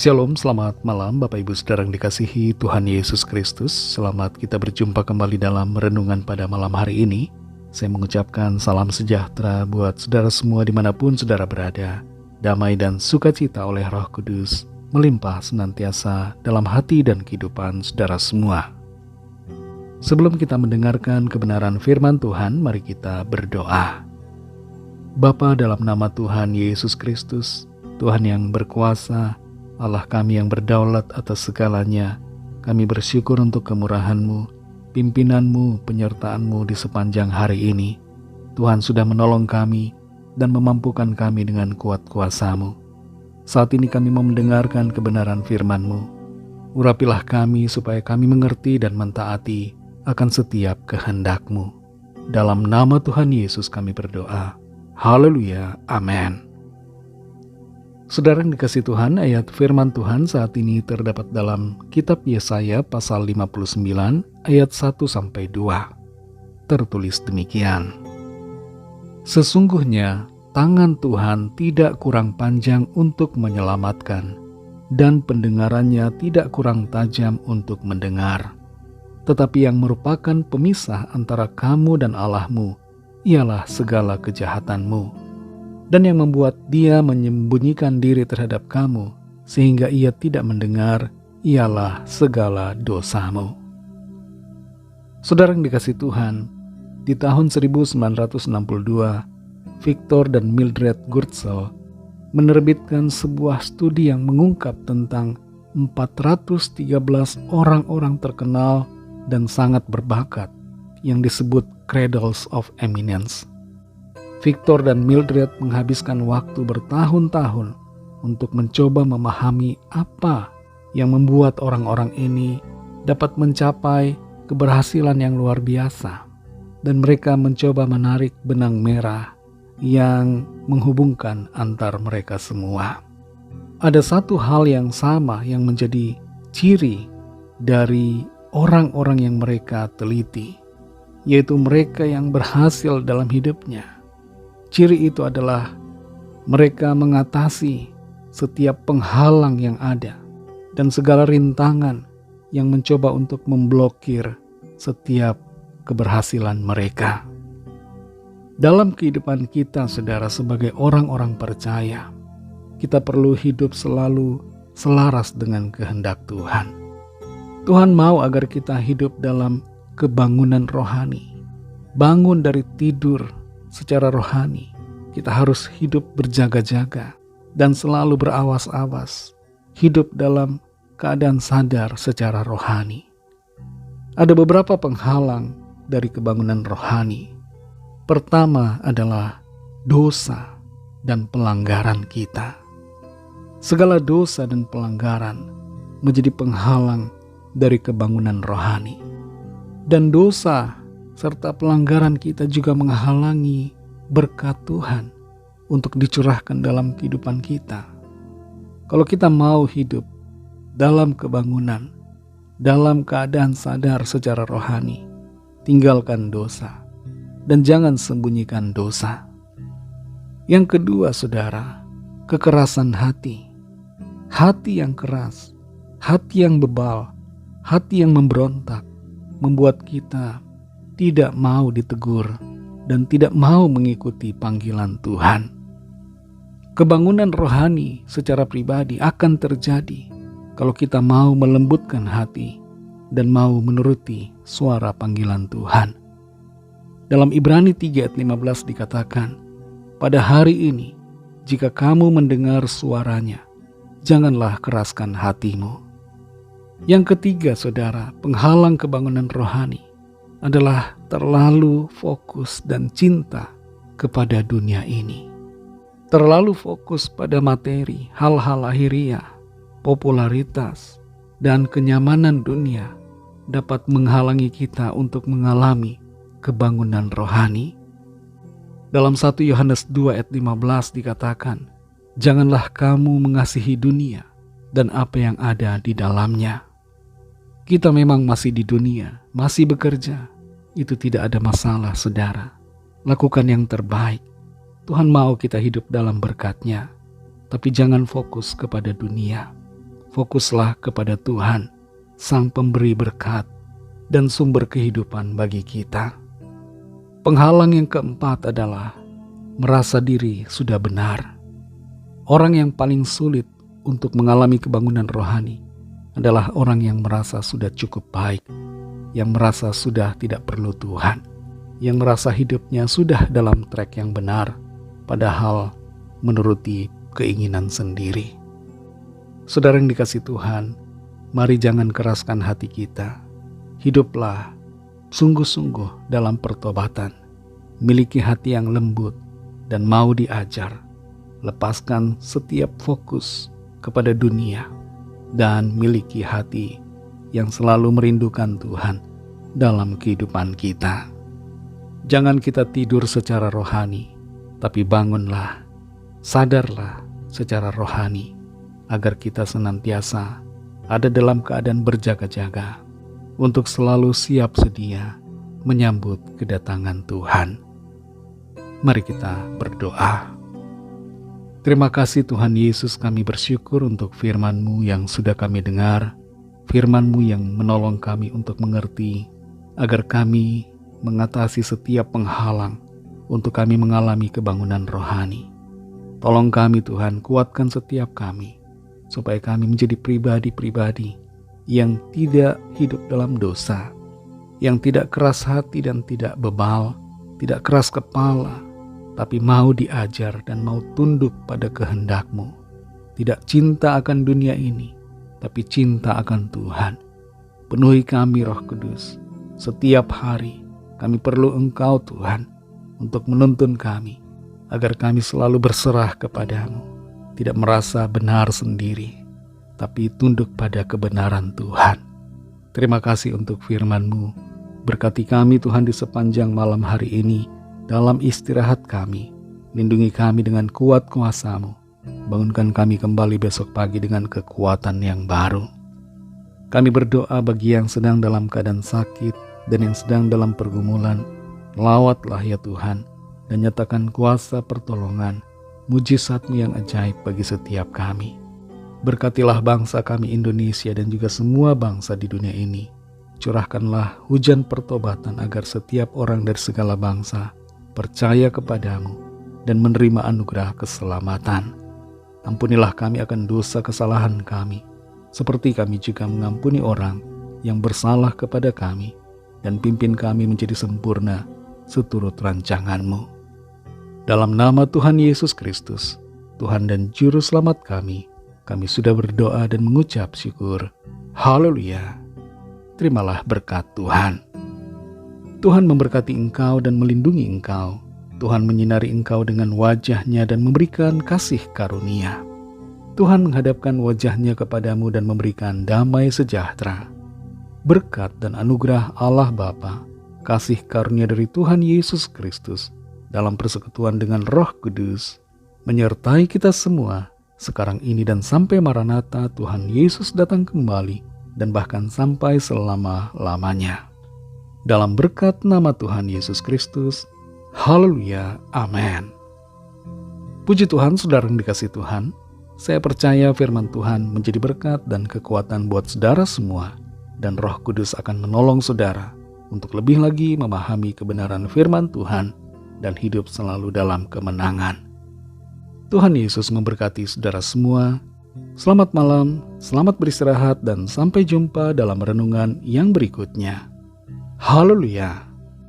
Shalom, selamat malam Bapak Ibu Saudara yang dikasihi Tuhan Yesus Kristus. Selamat kita berjumpa kembali dalam renungan pada malam hari ini. Saya mengucapkan salam sejahtera buat saudara semua dimanapun saudara berada. Damai dan sukacita oleh Roh Kudus melimpah senantiasa dalam hati dan kehidupan saudara semua. Sebelum kita mendengarkan kebenaran firman Tuhan, mari kita berdoa. Bapa, dalam nama Tuhan Yesus Kristus, Tuhan yang berkuasa, Allah kami yang berdaulat atas segalanya, kami bersyukur untuk kemurahan-Mu, pimpinan-Mu, penyertaan-Mu di sepanjang hari ini. Tuhan sudah menolong kami dan memampukan kami dengan kuat kuasa-Mu. Saat ini kami mau mendengarkan kebenaran firman-Mu. Urapilah kami supaya kami mengerti dan mentaati akan setiap kehendak-Mu. Dalam nama Tuhan Yesus kami berdoa. Haleluya, amin. Saudara yang dikasihi Tuhan, ayat firman Tuhan saat ini terdapat dalam kitab Yesaya pasal 59 ayat 1-2. Tertulis demikian. Sesungguhnya tangan Tuhan tidak kurang panjang untuk menyelamatkan, dan pendengarannya tidak kurang tajam untuk mendengar. Tetapi yang merupakan pemisah antara kamu dan Allah-Mu ialah segala kejahatanmu. Dan yang membuat dia menyembunyikan diri terhadap kamu, sehingga ia tidak mendengar, ialah segala dosamu. Saudara yang dikasihi Tuhan, di tahun 1962, Victor dan Mildred Gurtzel menerbitkan sebuah studi yang mengungkap tentang 413 orang-orang terkenal dan sangat berbakat yang disebut Cradles of Eminence. Victor dan Mildred menghabiskan waktu bertahun-tahun untuk mencoba memahami apa yang membuat orang-orang ini dapat mencapai keberhasilan yang luar biasa. Dan mereka mencoba menarik benang merah yang menghubungkan antar mereka semua. Ada satu hal yang sama yang menjadi ciri dari orang-orang yang mereka teliti, yaitu mereka yang berhasil dalam hidupnya. Ciri itu adalah mereka mengatasi setiap penghalang yang ada dan segala rintangan yang mencoba untuk memblokir setiap keberhasilan mereka. Dalam kehidupan kita, saudara, sebagai orang-orang percaya, kita perlu hidup selalu selaras dengan kehendak Tuhan. Tuhan mau agar kita hidup dalam kebangunan rohani, bangun dari tidur. Secara rohani, kita harus hidup berjaga-jaga dan selalu berawas-awas, hidup dalam keadaan sadar secara rohani. Ada beberapa penghalang dari kebangunan rohani. Pertama adalah dosa dan pelanggaran kita. Segala dosa dan pelanggaran menjadi penghalang dari kebangunan rohani. Dan dosa serta pelanggaran kita juga menghalangi berkat Tuhan untuk dicurahkan dalam kehidupan kita. Kalau kita mau hidup dalam kebangunan, dalam keadaan sadar secara rohani, tinggalkan dosa dan jangan sembunyikan dosa. Yang kedua, saudara, kekerasan hati. Hati yang keras, hati yang bebal, hati yang memberontak membuat kita tidak mau ditegur dan tidak mau mengikuti panggilan Tuhan. Kebangunan rohani secara pribadi akan terjadi kalau kita mau melembutkan hati dan mau menuruti suara panggilan Tuhan. Dalam Ibrani 3 ayat 15 dikatakan, pada hari ini jika kamu mendengar suaranya, janganlah keraskan hatimu. Yang ketiga, saudara, penghalang kebangunan rohani adalah terlalu fokus dan cinta kepada dunia ini. Terlalu fokus pada materi, hal-hal lahiriah, popularitas, dan kenyamanan dunia dapat menghalangi kita untuk mengalami kebangunan rohani. Dalam 1 Yohanes 2 ayat 15 dikatakan, janganlah kamu mengasihi dunia dan apa yang ada di dalamnya. Kita memang masih di dunia, masih bekerja. Itu tidak ada masalah, saudara. Lakukan yang terbaik. Tuhan mau kita hidup dalam berkat-Nya. Tapi jangan fokus kepada dunia. fokuslah kepada Tuhan, Sang Pemberi berkat dan sumber kehidupan bagi kita. Penghalang yang keempat adalah merasa diri sudah benar. Orang yang paling sulit untuk mengalami kebangunan rohani adalah orang yang merasa sudah cukup baik, yang merasa sudah tidak perlu Tuhan, yang merasa hidupnya sudah dalam trek yang benar, padahal menuruti keinginan sendiri. Saudara yang dikasihi Tuhan, mari jangan keraskan hati kita. Hiduplah sungguh-sungguh dalam pertobatan. Miliki hati yang lembut dan mau diajar. Lepaskan setiap fokus kepada dunia dan miliki hati yang selalu merindukan Tuhan dalam kehidupan kita. Jangan kita tidur secara rohani, tapi bangunlah, sadarlah secara rohani, agar kita senantiasa ada dalam keadaan berjaga-jaga untuk selalu siap sedia menyambut kedatangan Tuhan. Mari kita berdoa. Terima kasih Tuhan Yesus, kami bersyukur untuk firman-Mu yang sudah kami dengar, firman-Mu yang menolong kami untuk mengerti, agar kami mengatasi setiap penghalang untuk kami mengalami kebangunan rohani. Tolong kami Tuhan, kuatkan setiap kami, supaya kami menjadi pribadi-pribadi yang tidak hidup dalam dosa, yang tidak keras hati dan tidak bebal, tidak keras kepala, tapi mau diajar dan mau tunduk pada kehendak-Mu. Tidak cinta akan dunia ini, tapi cinta akan Tuhan. Penuhi kami Roh Kudus. Setiap hari kami perlu Engkau Tuhan untuk menuntun kami, agar kami selalu berserah kepada-Mu. Tidak merasa benar sendiri, tapi tunduk pada kebenaran Tuhan. Terima kasih untuk firman-Mu. Berkati kami Tuhan di sepanjang malam hari ini, dalam istirahat kami. Lindungi kami dengan kuat kuasa-Mu. Bangunkan kami kembali besok pagi dengan kekuatan yang baru. Kami berdoa bagi yang sedang dalam keadaan sakit dan yang sedang dalam pergumulan. Lawatlah ya Tuhan, dan nyatakan kuasa pertolongan, mujizat-Mu yang ajaib bagi setiap kami. Berkatilah bangsa kami Indonesia dan juga semua bangsa di dunia ini. Curahkanlah hujan pertobatan agar setiap orang dari segala bangsa percaya kepada-Mu dan menerima anugerah keselamatan. Ampunilah kami akan dosa kesalahan kami, seperti kami juga mengampuni orang yang bersalah kepada kami, dan pimpin kami menjadi sempurna seturut rancangan-Mu. Dalam nama Tuhan Yesus Kristus, Tuhan dan Juru Selamat kami sudah berdoa dan mengucap syukur. Haleluya. Terimalah berkat Tuhan. Tuhan memberkati engkau dan melindungi engkau. Tuhan menyinari engkau dengan wajah-Nya dan memberikan kasih karunia. Tuhan menghadapkan wajah-Nya kepadamu dan memberikan damai sejahtera. Berkat dan anugerah Allah Bapa, kasih karunia dari Tuhan Yesus Kristus, dalam persekutuan dengan Roh Kudus, menyertai kita semua, sekarang ini dan sampai Maranatha Tuhan Yesus datang kembali, dan bahkan sampai selama-lamanya. Dalam berkat nama Tuhan Yesus Kristus, haleluya, amin. Puji Tuhan, saudara yang dikasihi Tuhan, saya percaya firman Tuhan menjadi berkat dan kekuatan buat saudara semua, dan Roh Kudus akan menolong saudara untuk lebih lagi memahami kebenaran firman Tuhan dan hidup selalu dalam kemenangan. Tuhan Yesus memberkati saudara semua. Selamat malam, selamat beristirahat, dan sampai jumpa dalam renungan yang berikutnya. Haleluya.